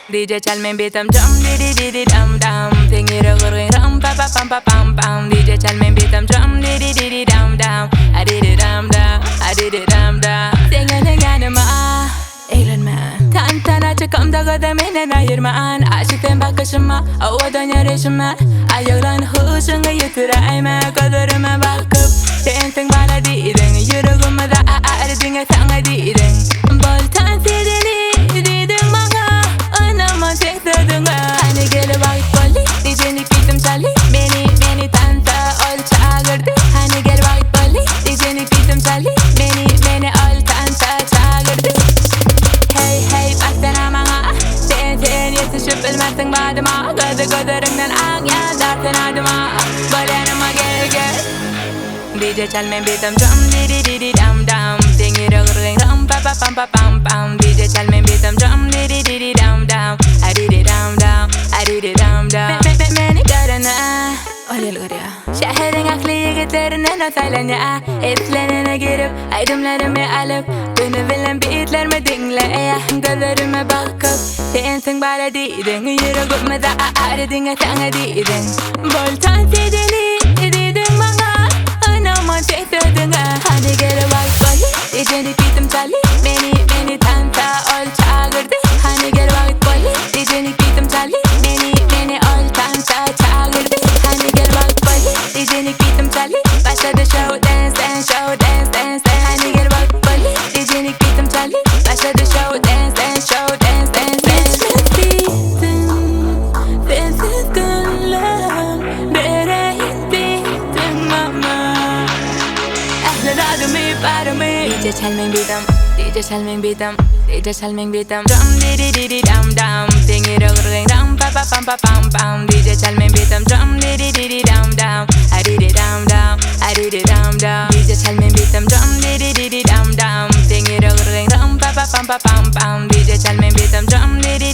DJ chal men bitam drum di di dum dum. Tingira gurring ram pa pa pam pa pam pam. DJ chal men bitam drum di di dum dum. I did it dum dum, I did it dum dum. Tinga ma, eğlenme. Tantana çıkam da kademine ayırman. Aşıkten bakışıma, avadan yarışıma. Ayaklan huşunu yitireyme. Kaderime bakıp, tentin bana değdin. Yüreğime da ardine sana değdin. Boltan sedeli, dedim bana. Anama tekradına. Hani gele vakit bolli, dijenik bitim çali. Beni tanta ol çağırdı. Hani gele vakit bolli, dijenik bitim çali. Beni ol tanta çağırdı. Hey hey baksana bana. Sen yetişip bilmezsin badıma. Gözlerinden ak yazarsan adıma. Böyle yanıma gel. DJ chal men bitam drum di dum dum. Tingira gurring ram pa pa pam pa pam pam. DJ chal men bitam drum di dum dum. I did it dum dum, I did it dum dum. Beni görene öyle görüyor. Şehrin aklı yigitlerine nasaylan ya. Etlerine girip aydımlarımı alıp beni bilen beatlerimi dinle. Gözlerime bakıp sensin bana değdin. Yüreğime de ardine sana değdin. Boltan sedeli dedim bana. Anama tekradına. Hani gele vakit bolli, dijenik bitim çali. Beni tanta ol çağırdı. Hani gele vakit bolli, dijenik bitim çali. Beni ol tanta çağırdı. Hani gele vakit bolli, dijenik bitim çali. Başladı show dance dance, show dance dance dance. Hani gele vakit bolli, dijenik bitim çali. Başladı show dance dance, show dance dance dance. Bittin, sensiz günler. Nereye bittin mama? DJ chal men bitam, DJ chal men bitam, DJ chal men bitam. Drum di dum dum. Tingira gurring ram pa pa pam pa pam pam. DJ chal men bitam drum di dum dum. I did it dum dum, I did it dum dum. DJ chal men bitam drum di dum dum. Tingira gurring ram pa pa pam pa pam pam. DJ chal men bitam drum di